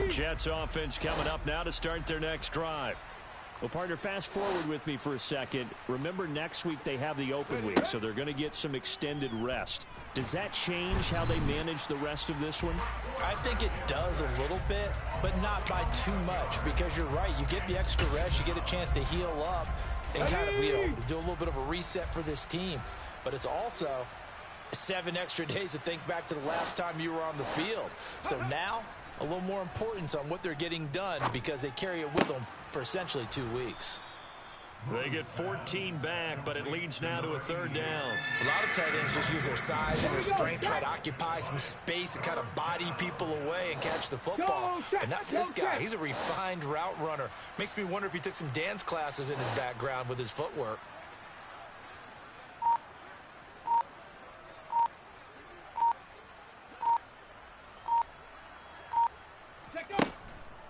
Jets offense coming up now to start their next drive. Well, partner, fast forward with me for a second. Remember, next week they have the open week, so they're going to get some extended rest. Does that change how they manage the rest of this one? I think it does a little bit, but not by too much, because you're right. You get the extra rest, you get a chance to heal up and kind of, do a little bit of a reset for this team. But it's also 7 extra days to think back to the last time you were on the field. So now, a little more importance on what they're getting done because they carry it with them for essentially 2 weeks. They get 14 back, but it leads now to a 3rd down. A lot of tight ends just use their size and their strength, try to occupy some space and kind of body people away and catch the football. But not this guy. He's a refined route runner. Makes me wonder if he took some dance classes in his background with his footwork.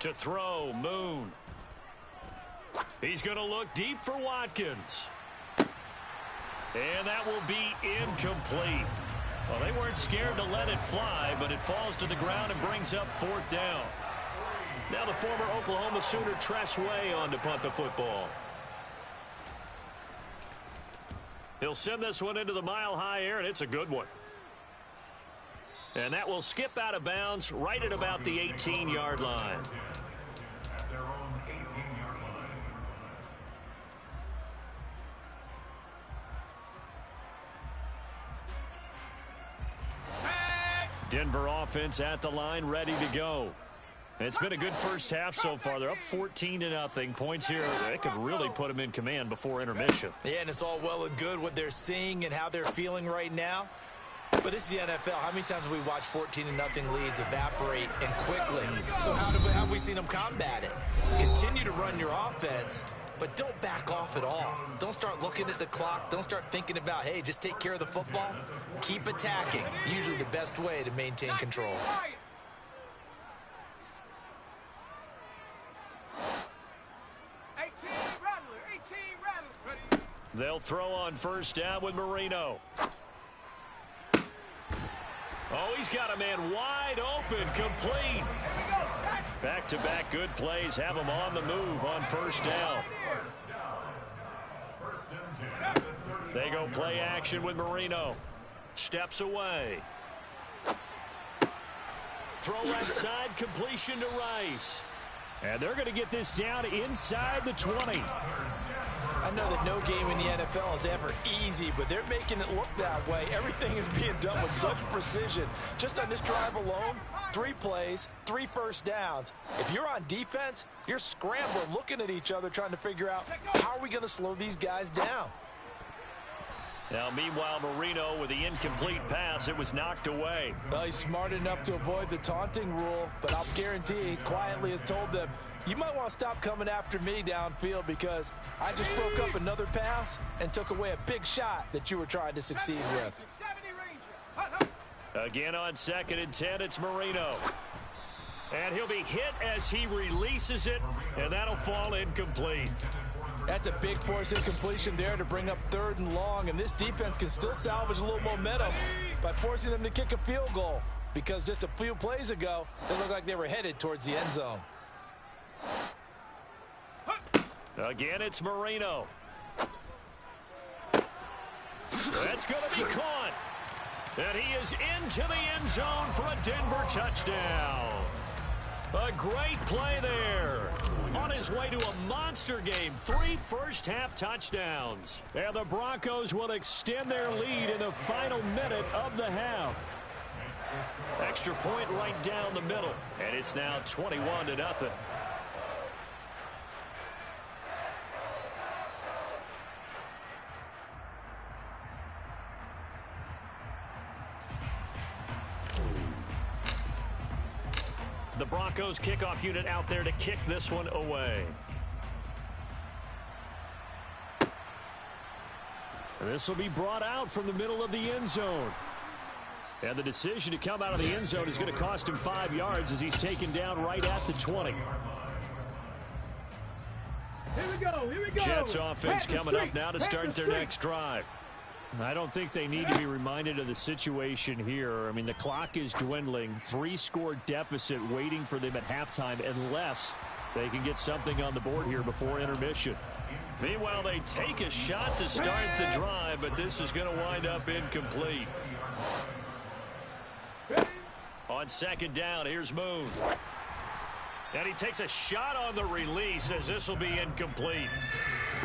To throw, Moon. He's going to look deep for Watkins. And that will be incomplete. Well, they weren't scared to let it fly, but it falls to the ground and brings up 4th down. Now the former Oklahoma Sooner Tress Way on to punt the football. He'll send this one into the mile-high air, and it's a good one. And that will skip out of bounds right at about the 18-yard line. Denver offense at the line, ready to go. It's been a good first half so far. They're up 14-0. Points here, they could really put them in command before intermission. Yeah, and it's all well and good what they're seeing and how they're feeling right now. But this is the NFL. How many times have we watched 14-0 leads evaporate and quickly? So how have we seen them combat it? Continue to run your offense, but don't back off at all. Don't start looking at the clock. Don't start thinking about, hey, just take care of the football. Keep attacking. Usually the best way to maintain control. They'll throw on 1st down with Marino. Oh, he's got a man wide open, complete. Back-to-back good plays have him on the move on 1st down. They go play action with Marino. Steps away. Throw left side, completion to Rice. And they're going to get this down inside the 20. I know that no game in the NFL is ever easy, but they're making it look that way. Everything is being done with such precision. Just on this drive alone, 3 plays, 3 first downs. If you're on defense, you're scrambling, looking at each other, trying to figure out how are we going to slow these guys down. Now, meanwhile, Marino with the incomplete pass, it was knocked away. Well, he's smart enough to avoid the taunting rule, but I'll guarantee he quietly has told them, you might want to stop coming after me downfield because I just broke up another pass and took away a big shot that you were trying to succeed with. Again on 2nd and 10, it's Marino. And he'll be hit as he releases it, and that'll fall incomplete. That's a big force incompletion there to bring up 3rd and long, and this defense can still salvage a little momentum by forcing them to kick a field goal because just a few plays ago, they looked like they were headed towards the end zone. Again, it's Marino. That's going to be caught. And he is into the end zone for a Denver touchdown. A great play there. On his way to a monster game, 3 first-half touchdowns. And the Broncos will extend their lead in the final minute of the half. Extra point right down the middle. And it's now 21-0. The Broncos kickoff unit out there to kick this one away. This will be brought out from the middle of the end zone. And the decision to come out of the end zone is going to cost him 5 yards as he's taken down right at the 20. Here we go. Jets offense coming up now to start their next drive. I don't think they need to be reminded of the situation here. I mean, the clock is dwindling. 3-score deficit waiting for them at halftime unless they can get something on the board here before intermission. Meanwhile, they take a shot to start the drive, but this is going to wind up incomplete. On second down, here's Moon. And he takes a shot on the release as this will be incomplete.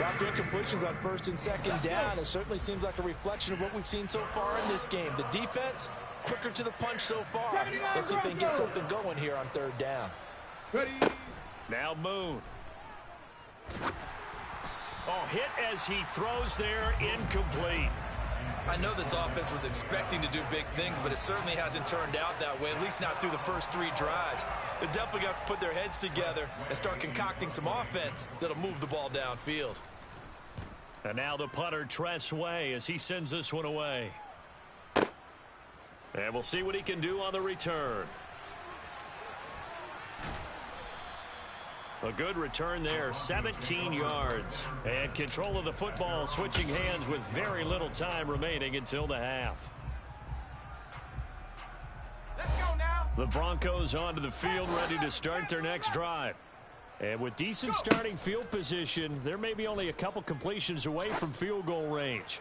After incompletions on first and second down, it certainly seems like a reflection of what we've seen so far in this game. The defense, quicker to the punch so far. Let's see if they can get something going here on third down. Now Moon. Oh, hit as he throws there, incomplete. I know this offense was expecting to do big things, but it certainly hasn't turned out that way, at least not through the first 3 drives. They're definitely going to have to put their heads together and start concocting some offense that'll move the ball downfield. And now the punter, Tress Way, as he sends this one away. And we'll see what he can do on the return. A good return there, 17 yards. And control of the football switching hands with very little time remaining until the half. Let's go now. The Broncos onto the field ready to start their next drive. And with decent starting field position, they're maybe only a couple completions away from field goal range.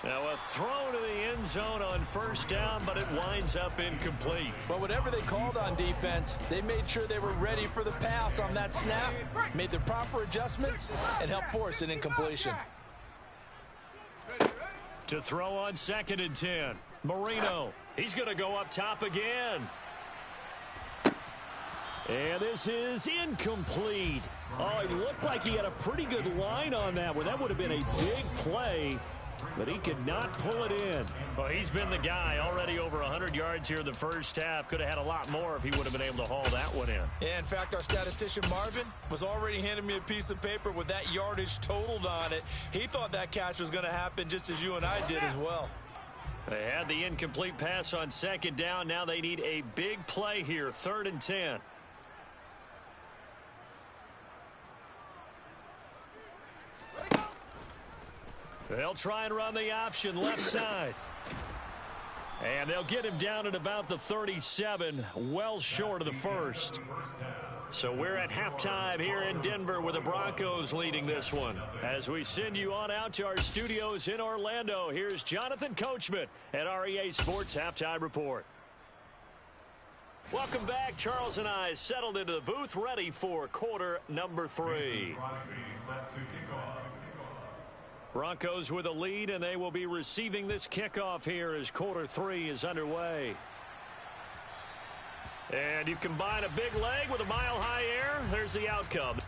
Now a throw to the end zone on first down, but it winds up incomplete. But whatever they called on defense, they made sure they were ready for the pass on that snap, made the proper adjustments, and helped force an incompletion. To throw on second and 10. Marino, he's going to go up top again. And this is incomplete. Oh, it looked like he had a pretty good line on that one. That would have been a big play. But he could not pull it in. Well, he's been the guy already over 100 yards here in the first half. Could have had a lot more if he would have been able to haul that one in. Yeah, in fact, our statistician Marvin was already handing me a piece of paper with that yardage totaled on it. He thought that catch was going to happen just as you and I did as well. They had the incomplete pass on second down. Now they need a big play here, 3rd and 10. They'll try and run the option left side. And they'll get him down at about the 37, well short of the first. So we're at halftime here in Denver with the Broncos leading this one. As we send you on out to our studios in Orlando, here's Jonathan Coachman at REA Sports Halftime Report. Welcome back. Charles and I settled into the booth ready for quarter number 3. Broncos with a lead, and they will be receiving this kickoff here as quarter 3 is underway. And you combine a big leg with a mile-high air, there's the outcome.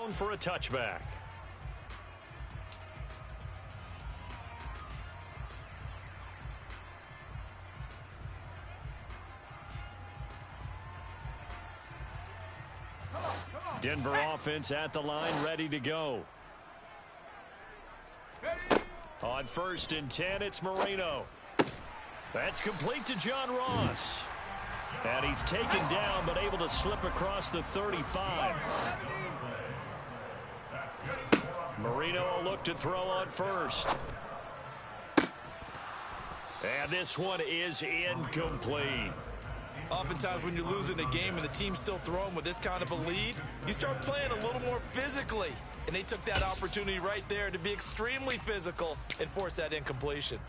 Zone for a touchback. Denver offense at the line, ready to go. On 1st and 10, it's Marino. That's complete to John Ross. And he's taken down, but able to slip across the 35. Marino will look to throw on 1st. And this one is incomplete. Oftentimes when you're losing a game and the team's still throwing with this kind of a lead, you start playing a little more physically. And they took that opportunity right there to be extremely physical and force that incompletion.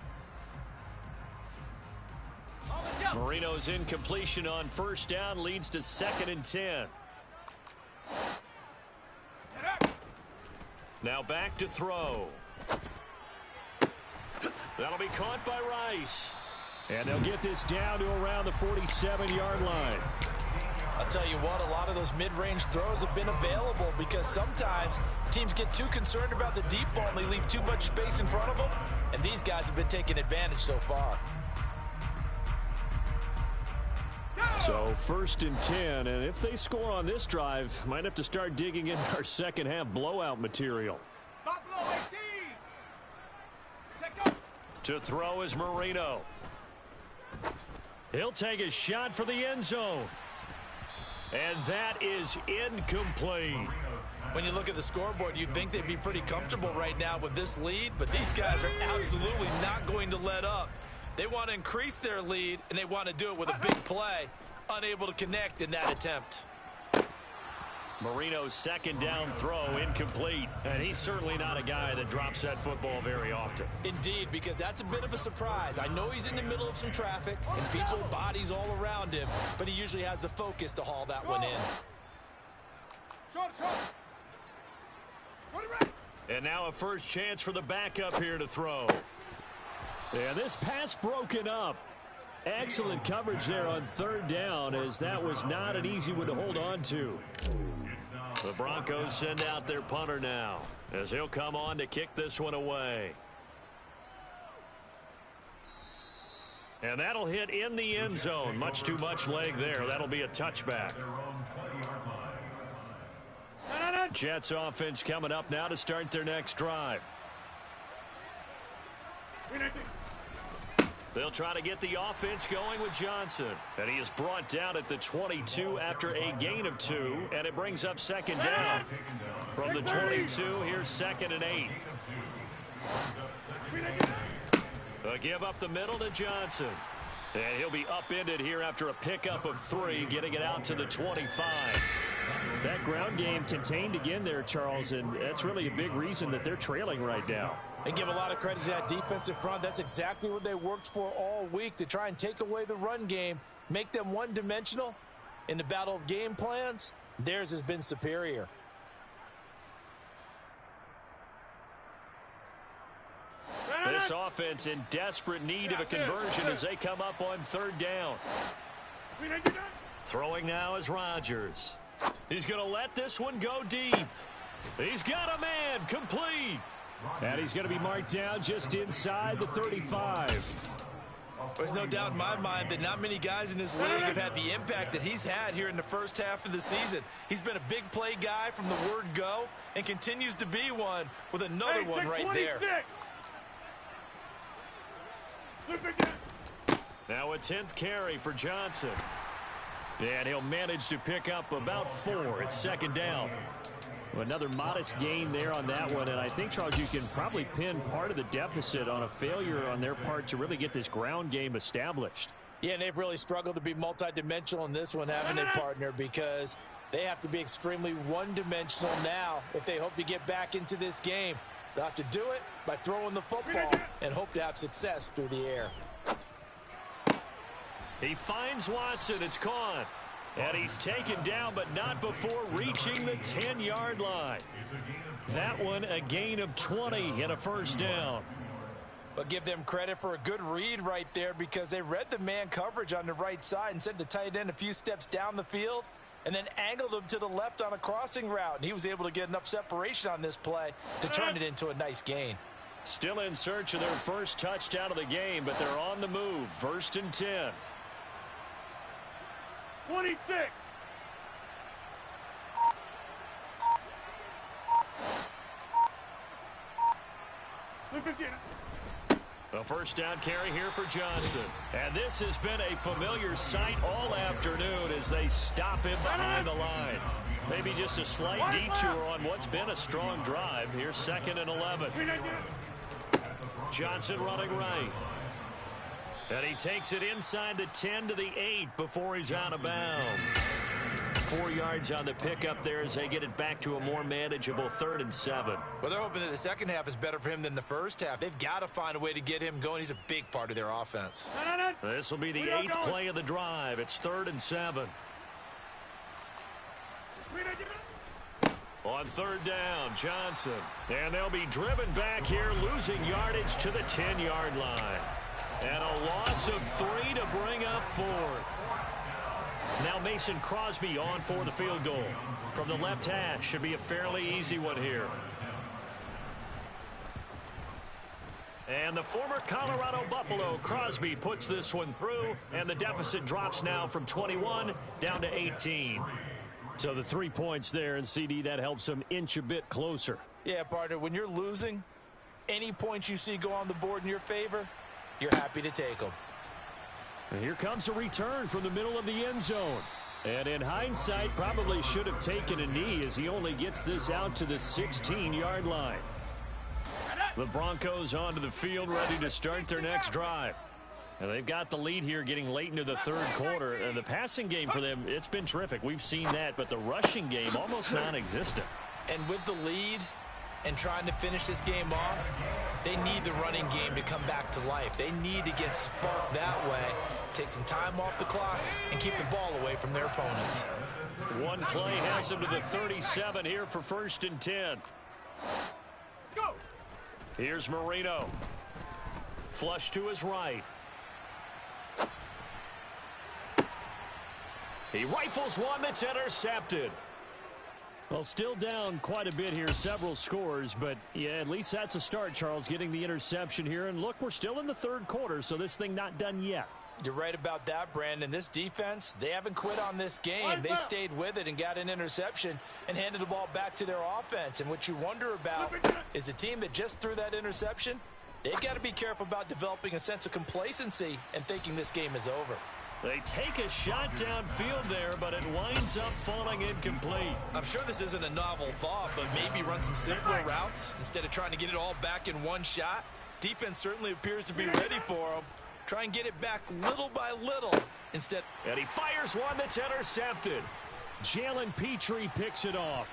Marino's incompletion on first down leads to 2nd and 10. Now back to throw. That'll be caught by Rice. And they'll get this down to around the 47-yard line. I'll tell you what, a lot of those mid-range throws have been available because sometimes teams get too concerned about the deep ball and they leave too much space in front of them. And these guys have been taking advantage so far. So 1st and 10, and if they score on this drive, might have to start digging in our second half blowout material. Buffalo 18. Check up. To throw is Marino. He'll take a shot for the end zone. And that is incomplete. When you look at the scoreboard, you'd think they'd be pretty comfortable right now with this lead, but these guys are absolutely not going to let up. They want to increase their lead, and they want to do it with a big play. Unable to connect in that attempt. Marino's second down throw incomplete, and he's certainly not a guy that drops that football very often. Indeed, because that's a bit of a surprise. I know he's in the middle of some traffic and people, bodies all around him, but he usually has the focus to haul that one in. And now a first chance for the backup here to throw. And this pass broken up. Excellent coverage there on 3rd down, as that was not an easy one to hold on to. The Broncos send out their punter now, as he'll come on to kick this one away. And that'll hit in the end zone. Much too much leg there. That'll be a touchback. Jets offense coming up now to start their next drive. They'll try to get the offense going with Johnson. And he is brought down at the 22 after a gain of 2. And it brings up 2nd down. From the 22, here's 2nd and 8. A give up the middle to Johnson. And he'll be upended here after a pickup of 3, getting it out to the 25. That ground game contained again there, Charles, and that's really a big reason that they're trailing right now. And give a lot of credit to that defensive front. That's exactly what they worked for all week, to try and take away the run game, make them one-dimensional. In the battle of game plans, theirs has been superior. This offense in desperate need of a conversion as they come up on 3rd down. Throwing now is Rodgers. He's going to let this one go deep. He's got a man, complete. And he's going to be marked down just inside the 35. There's no doubt in my mind that not many guys in this league have had the impact that he's had here in the first half of the season. He's been a big play guy from the word go and continues to be one with another one right there. Now a 10th carry for Johnson. And he'll manage to pick up about 4. It's 2nd down. Another modest gain there on that one, and I think, Charles, you can probably pin part of the deficit on a failure on their part to really get this ground game established. Yeah, and they've really struggled to be multidimensional in this one, haven't they, partner, because they have to be extremely one-dimensional now if they hope to get back into this game. They'll have to do it by throwing the football and hope to have success through the air. He finds Watson. It's caught. And he's taken down, but not before reaching the 10-yard line. That one a gain of 20 and a first down. But give them credit for a good read right there, because they read the man coverage on the right side and sent the tight end a few steps down the field and then angled him to the left on a crossing route. And he was able to get enough separation on this play to turn it into a nice gain. Still in search of their first touchdown of the game, but they're on the move. 1st and 10. 26. A first down carry here for Johnson. And this has been a familiar sight all afternoon as they stop him behind the line. Maybe just a slight detour on what's been a strong drive. Here's 2nd and 11. Johnson running right. And he takes it inside the 10 to the 8 before he's out of bounds. 4 yards on the pickup there as they get it back to a more manageable 3rd and 7. Well, they're hoping that the second half is better for him than the first half. They've got to find a way to get him going. He's a big part of their offense. This will be the 8th play of the drive. It's 3rd and 7. On 3rd down, Johnson. And they'll be driven back here, losing yardage to the 10-yard line. And a loss of 3 to bring up 4th. Now Mason Crosby on for the field goal. From the left hash, should be a fairly easy one here. And the former Colorado Buffalo, Crosby, puts this one through, and the deficit drops now from 21 down to 18. So the 3 points there, and CD, that helps them inch a bit closer. Yeah, partner, when you're losing, any points you see go on the board in your favor, you're happy to take them. And here comes a return from the middle of the end zone. And in hindsight, probably should have taken a knee as he only gets this out to the 16-yard line. The Broncos onto the field, ready to start their next drive. And they've got the lead here getting late into the 3rd quarter. And the passing game for them, it's been terrific. We've seen that, but the rushing game almost non-existent. And with the lead and trying to finish this game off, they need the running game to come back to life. They need to get sparked that way, take some time off the clock, and keep the ball away from their opponents. One play has them to the 37 here for 1st and 10. Go. Here's Marino. Flush to his right. He rifles one that's intercepted. Well, still down quite a bit here, several scores, but yeah, at least that's a start, Charles, getting the interception here. And look, we're still in the 3rd quarter, so this thing not done yet. You're right about that, Brandon. This defense, they haven't quit on this game. They stayed with it and got an interception and handed the ball back to their offense. And what you wonder about is the team that just threw that interception, they've got to be careful about developing a sense of complacency and thinking this game is over. They take a shot downfield there, but it winds up falling incomplete. I'm sure this isn't a novel thought, but maybe run some simpler routes instead of trying to get it all back in one shot. Defense certainly appears to be ready for them. Try and get it back little by little instead. And he fires one that's intercepted. Jalen Petrie picks it off.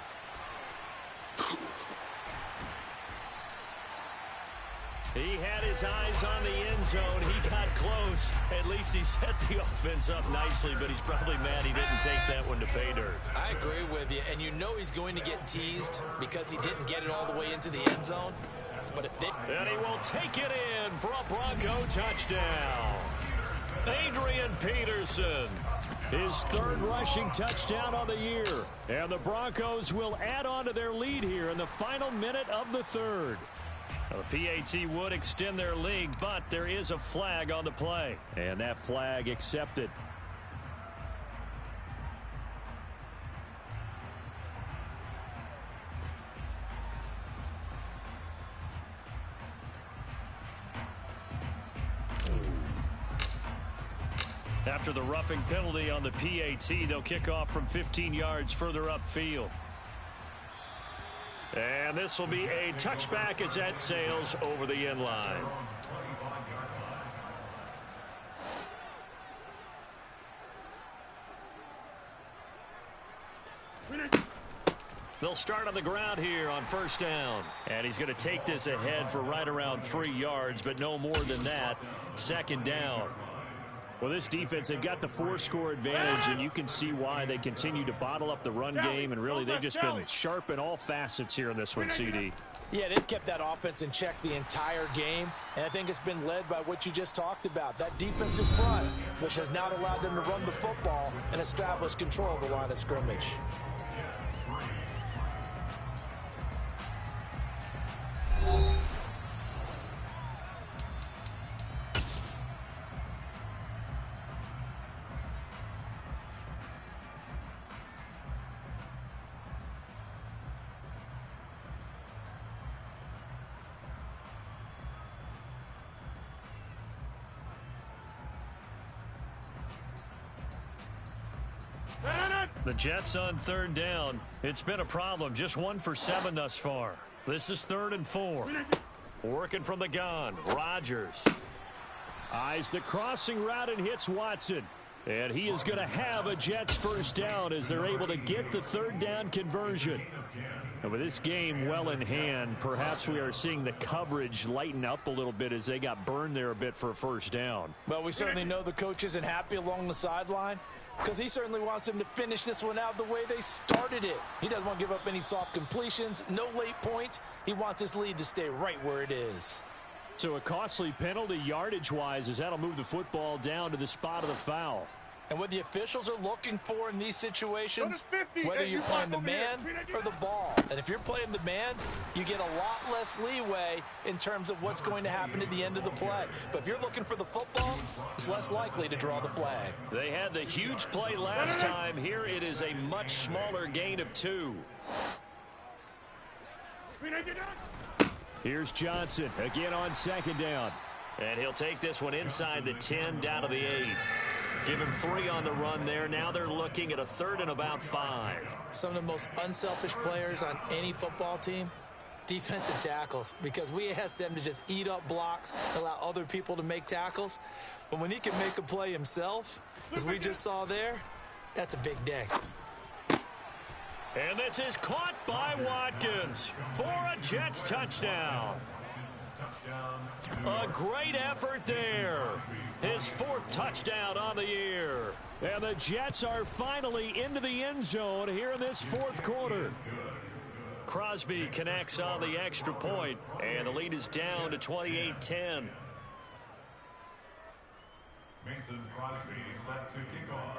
He had his eyes on the end zone. He got close. At least he set the offense up nicely, but he's probably mad he didn't take that one to pay dirt. I agree with you, and you know he's going to get teased because he didn't get it all the way into the end zone. But if they... And he will take it in for a Bronco touchdown. Adrian Peterson, his 3rd rushing touchdown on the year. And the Broncos will add on to their lead here in the final minute of the 3rd. Now, the PAT would extend their lead, but there is a flag on the play. And that flag accepted. After the roughing penalty on the PAT, they'll kick off from 15 yards further upfield. And this will be a touchback as that sails over the end line. They'll start on the ground here on 1st down. And he's going to take this ahead for right around 3 yards, but no more than that. 2nd down. Well, this defense, they've got the 4-score advantage, and you can see why they continue to bottle up the run game, and really they've just been sharp in all facets here in this one, CD. Yeah, they've kept that offense in check the entire game, and I think it's been led by what you just talked about, that defensive front, which has now allowed them to run the football and establish control of the line of scrimmage. The Jets on 3rd down. It's been a problem. Just 1 for 7 thus far. This is 3rd and 4. Working from the gun. Rodgers. Eyes the crossing route and hits Watson. And he is going to have a Jets first down as they're able to get the third down conversion. And with this game well in hand, perhaps we are seeing the coverage lighten up a little bit as they got burned there a bit for a first down. Well, we certainly know the coach isn't happy along the sideline because he certainly wants them to finish this one out the way they started it. He doesn't want to give up any soft completions, no late points. He wants his lead to stay right where it is. So a costly penalty yardage-wise as that'll move the football down to the spot of the foul. And what the officials are looking for in these situations, whether you're playing the man or the ball. And if you're playing the man, you get a lot less leeway in terms of what's going to happen at the end of the play. But if you're looking for the football, it's less likely to draw the flag. They had the huge play last time. Here it is a much smaller gain of 2. Here's Johnson again on second down. And he'll take this one inside the 10 down to the 8. Give him 3 on the run there. Now they're looking at a 3rd and about 5. Some of the most unselfish players on any football team, defensive tackles, because we ask them to just eat up blocks, allow other people to make tackles. But when he can make a play himself, as we just saw there, that's a big day. And this is caught by Watkins for a Jets touchdown. A great effort there. His 4th touchdown on the year. And the Jets are finally into the end zone here in this 4th quarter. Crosby connects on the extra point, and the lead is down to 28-10. Mason Crosby set to kick off.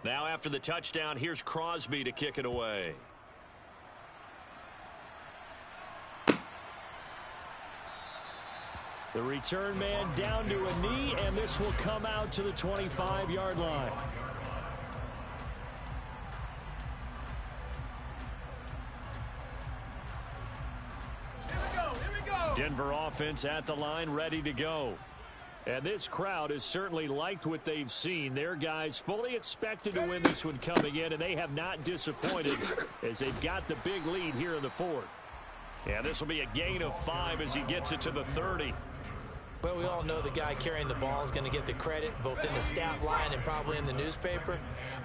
Now after the touchdown, here's Crosby to kick it away. The return man down to a knee, and this will come out to the 25-yard line. Here we go. Denver offense at the line, ready to go. And this crowd has certainly liked what they've seen. Their guys fully expected to win this one coming in, and they have not disappointed as they've got the big lead here in the 4th. And this will be a gain of 5 as he gets it to the 30. Well, we all know the guy carrying the ball is going to get the credit both in the stat line and probably in the newspaper.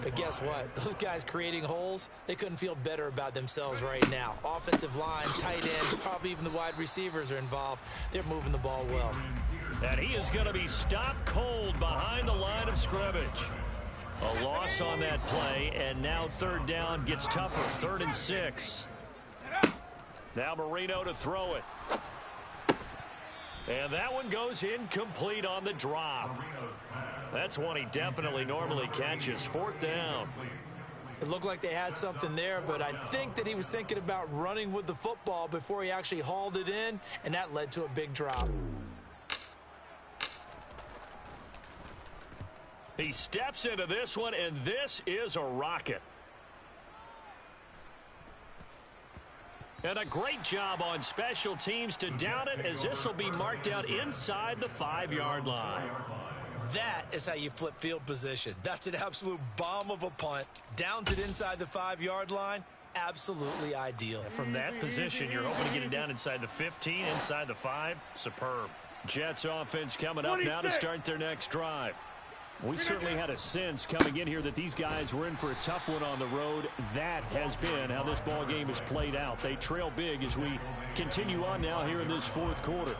But guess what? Those guys creating holes, they couldn't feel better about themselves right now. Offensive line, tight end, probably even the wide receivers are involved. They're moving the ball well. And he is going to be stopped cold behind the line of scrimmage. A loss on that play, and now 3rd down gets tougher. 3rd and 6. Now Marino to throw it. And that one goes incomplete on the drop. That's one he definitely normally catches. 4th down. It looked like they had something there, but I think that he was thinking about running with the football before he actually hauled it in, and that led to a big drop. He steps into this one, and this is a rocket. And a great job on special teams to down it, as this will be marked out inside the 5-yard line. That is how you flip field position. That's an absolute bomb of a punt. Downs it inside the 5-yard line. Absolutely ideal. From that position, you're hoping to get it down inside the 15, inside the 5. Superb. Jets offense coming up now to start their next drive. We certainly had a sense coming in here that these guys were in for a tough one on the road. That has been how this ball game has played out. They trail big as we continue on now here in this 4th quarter.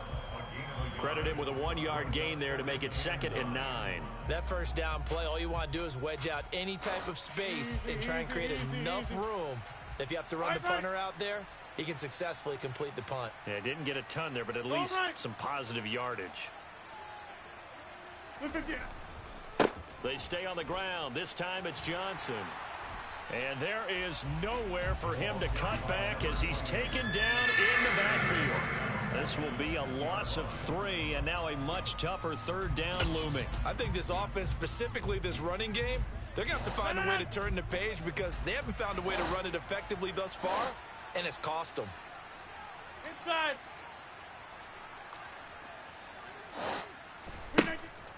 Credit him with a 1-yard gain there to make it 2nd and 9. That first down play, all you want to do is wedge out any type of space and try and create enough room. If you have to run the punter out there, he can successfully complete the punt. Yeah, didn't get a ton there, but at least some positive yardage. They stay on the ground. This time it's Johnson. And there is nowhere for him to cut back as he's taken down in the backfield. This will be a loss of 3, and now a much tougher 3rd down looming. I think this offense, specifically this running game, they're going to have to find a way to turn the page because they haven't found a way to run it effectively thus far, and it's cost them. Inside.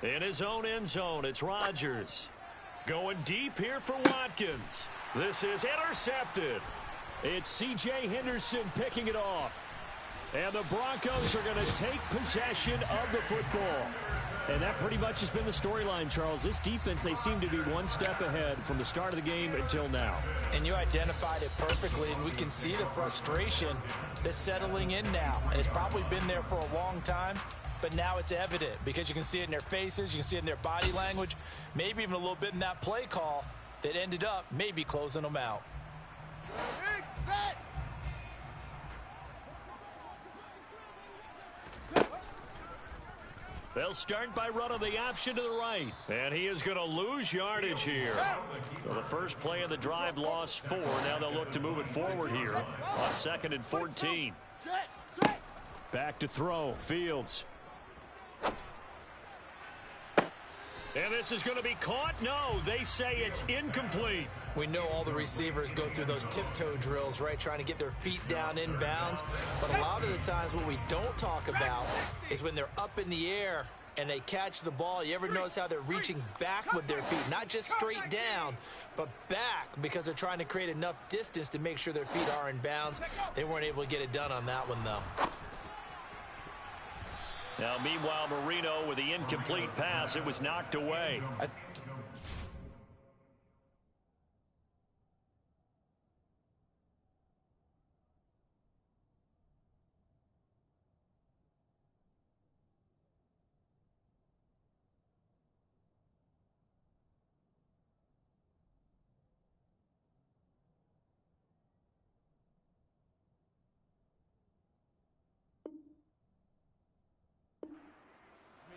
In his own end zone, it's Rodgers. Going deep here for Watkins. This is intercepted. It's C.J. Henderson picking it off. And the Broncos are going to take possession of the football. And that pretty much has been the storyline, Charles. This defense, they seem to be one step ahead from the start of the game until now. And you identified it perfectly, and we can see the frustration that's settling in now. And it's probably been there for a long time, but now it's evident because you can see it in their faces, you can see it in their body language, maybe even a little bit in that play call that ended up maybe closing them out. Set. They'll start by running the option to the right. And he is going to lose yardage here. So the first play of the drive lost 4. Now they'll look to move it forward here on 2nd and 14. Back to throw. Fields. And this is going to be caught? No, they say it's incomplete. We know all the receivers go through those tiptoe drills, right, trying to get their feet down inbounds. But a lot of the times what we don't talk about is when they're up in the air and they catch the ball. You ever notice how they're reaching back with their feet? Not just straight down, but back because they're trying to create enough distance to make sure their feet are in bounds. They weren't able to get it done on that one, though. Now, meanwhile, Marino with the incomplete pass. It was knocked away.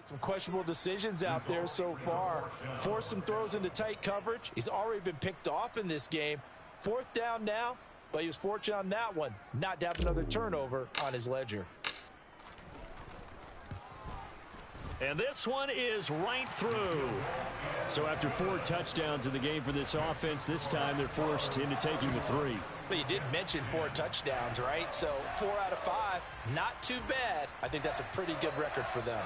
Some questionable decisions out there so far. Forced some throws into tight coverage. He's already been picked off in this game. 4th down now, but he was fortunate on that one not to have another turnover on his ledger. And this one is right through. So after 4 touchdowns in the game for this offense, this time they're forced into taking the 3. But you did mention 4 touchdowns, right? So 4 out of 5, not too bad. I think that's a pretty good record for them.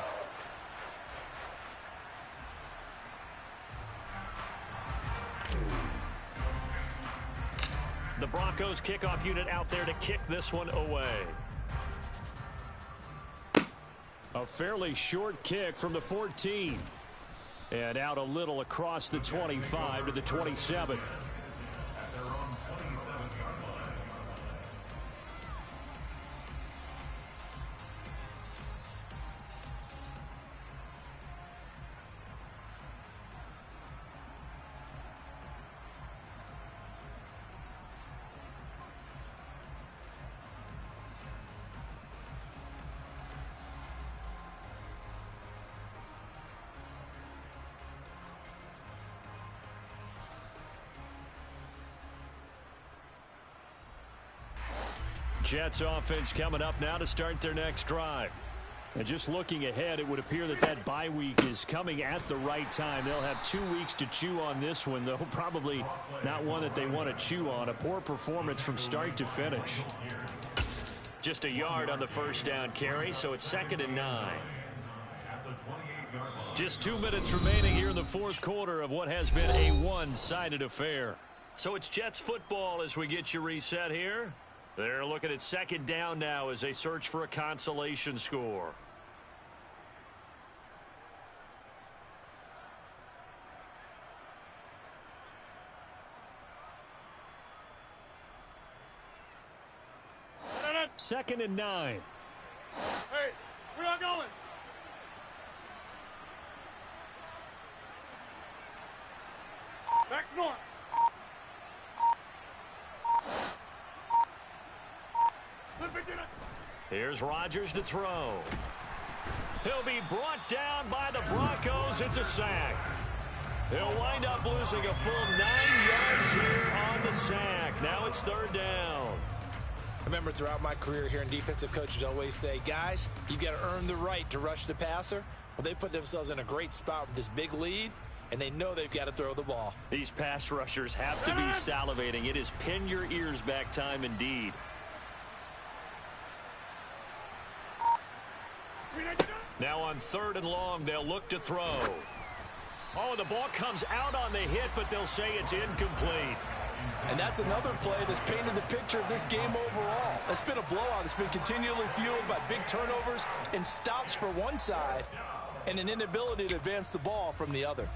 The Broncos kickoff unit out there to kick this one away. A fairly short kick from the 14. And out a little across the 25 to the 27. Jets offense coming up now to start their next drive. And just looking ahead, it would appear that that bye week is coming at the right time. They'll have 2 weeks to chew on this one, though probably not one that they want to chew on. A poor performance from start to finish. Just a yard on the first down carry, so it's 2nd and 9. Just 2 minutes remaining here in the 4th quarter of what has been a one-sided affair. So it's Jets football as we get you reset here. They're looking at 2nd down now as they search for a consolation score. Second and 9. Hey, we're not going. Back north. Here's Rodgers to throw. He'll be brought down by the Broncos. It's a sack. He'll wind up losing a full 9 yards here on the sack. Now it's 3rd down. I remember throughout my career here in defensive coaches always say, guys, you've got to earn the right to rush the passer. Well, they put themselves in a great spot with this big lead, and they know they've got to throw the ball. These pass rushers have to be salivating. It is pin your ears back time indeed. Now on 3rd and long, they'll look to throw. Oh, the ball comes out on the hit, but they'll say it's incomplete. And that's another play that's painted the picture of this game overall. It's been a blowout. It's been continually fueled by big turnovers and stops for one side and an inability to advance the ball from the other.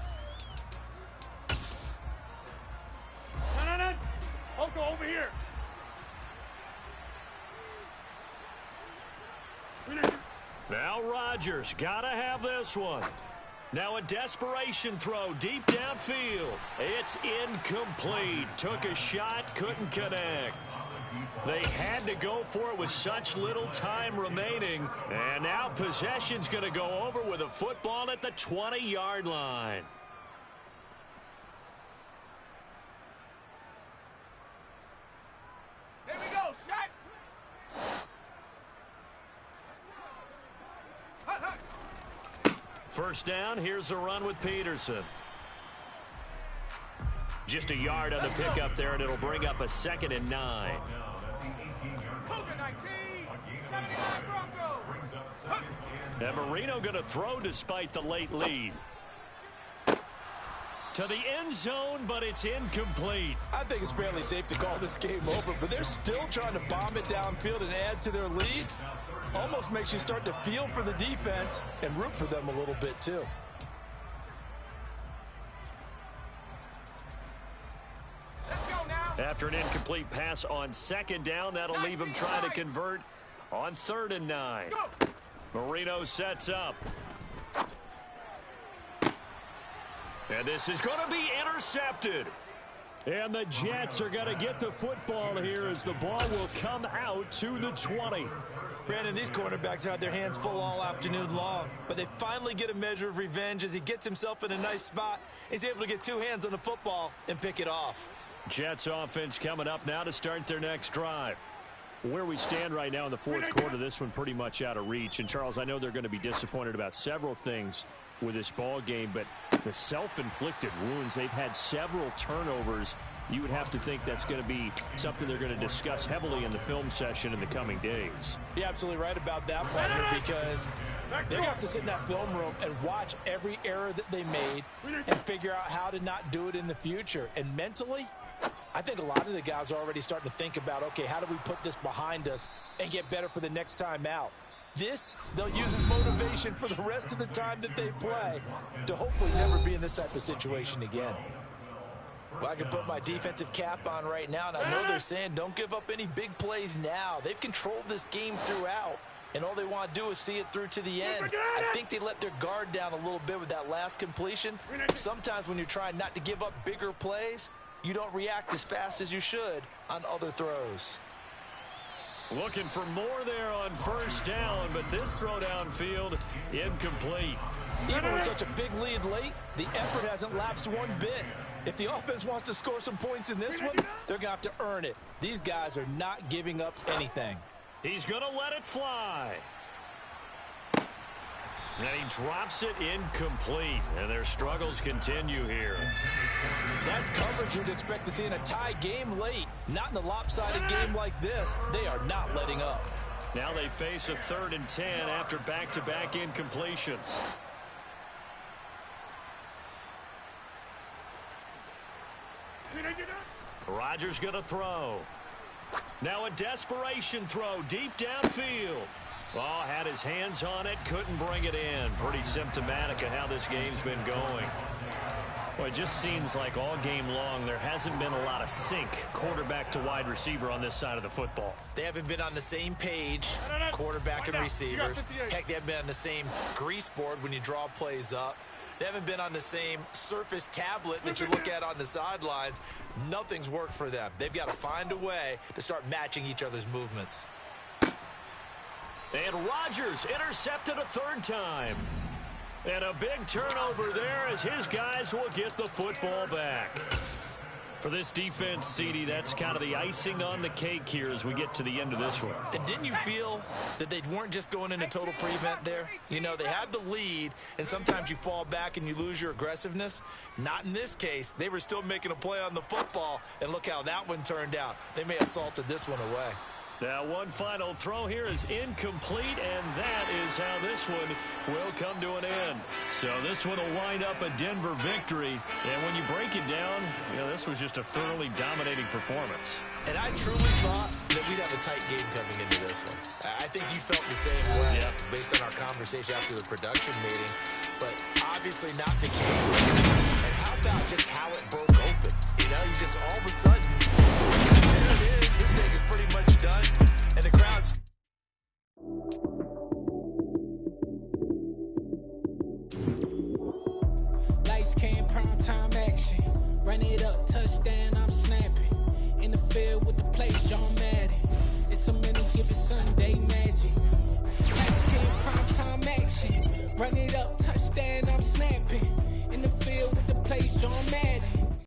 No. Oko, over here. Now Rodgers gotta have this one. Now a desperation throw deep downfield. It's incomplete. Took a shot, couldn't connect. They had to go for it with such little time remaining. And now possession's going to go over with a football at the 20-yard line. Here we go, set. First down, here's a run with Peterson. Just a yard on the pickup there, and it'll bring up a 2nd and 9. Cougar 19, 79 Broncos. And Marino going to throw despite the late lead. To the end zone, but it's incomplete. I think it's fairly safe to call this game over, but they're still trying to bomb it downfield and add to their lead. Almost makes you start to feel for the defense and root for them a little bit too. Let's go now. After an incomplete pass on 2nd down, that'll leave him trying to convert on 3rd and 9. Marino sets up. And this is going to be intercepted. And the Jets are going to get the football here as the ball will come out to the 20. Brandon, these quarterbacks had their hands full all afternoon long, but they finally get a measure of revenge as he gets himself in a nice spot. He's able to get 2 hands on the football and pick it off. Jets offense coming up now to start their next drive. Where we stand right now in the 4th quarter, this one pretty much out of reach. And, Charles, I know they're going to be disappointed about several things with this ball game, but the self-inflicted wounds, they've had several turnovers. You would have to think that's going to be something they're going to discuss heavily in the film session in the coming days. You're absolutely right about that, partner, because they're going to have to sit in that film room and watch every error that they made and figure out how to not do it in the future. And mentally, I think a lot of the guys are already starting to think about, okay, how do we put this behind us and get better for the next time out? This, they'll use as motivation for the rest of the time that they play to hopefully never be in this type of situation again. Well, I can put my defensive cap on right now, and I know they're saying don't give up any big plays now. They've controlled this game throughout, and all they want to do is see it through to the end. I think they let their guard down a little bit with that last completion. Sometimes when you're trying not to give up bigger plays, you don't react as fast as you should on other throws. Looking for more there on 1st down, but this throw downfield incomplete. Even with such a big lead late, the effort hasn't lapsed one bit. If the offense wants to score some points in this one, they're going to have to earn it. These guys are not giving up anything. He's going to let it fly. And he drops it incomplete, and their struggles continue here. That's coverage you'd expect to see in a tie game late. Not in a lopsided game like this. They are not letting up. Now they face a 3rd and 10 after back-to-back incompletions. Rodgers going to throw. Now a desperation throw deep downfield. Oh, had his hands on it, couldn't bring it in. Pretty symptomatic of how this game's been going. Well, it just seems like all game long there hasn't been a lot of sync quarterback to wide receiver on this side of the football. They haven't been on the same page, quarterback and receivers. Heck, they haven't been on the same grease board when you draw plays up. They haven't been on the same Surface tablet that you look at on the sidelines. Nothing's worked for them. They've got to find a way to start matching each other's movements. And Rodgers intercepted a 3rd time. And a big turnover there as his guys will get the football back. For this defense, CD, that's kind of the icing on the cake here as we get to the end of this one. And didn't you feel that they weren't just going into total prevent there? You know, they had the lead, and sometimes you fall back and you lose your aggressiveness. Not in this case. They were still making a play on the football, and look how that one turned out. They may have salted this one away. Now one final throw here is incomplete, and that is how this one will come to an end. So this one will wind up a Denver victory. And when you break it down, this was just a thoroughly dominating performance. And I truly thought that we'd have a tight game coming into this one. I think you felt the same way based on our conversation after the production meeting. But obviously not the case. And how about just how it broke open? You just all of a sudden, there it is. This thing is pretty much done. And the crowd's... Lights came, prime time action. Run it up, touchdown, I'm snapping. In the field with the play, John Madden. It's a minute, give it Sunday magic. Lights came, prime time action. Run it up,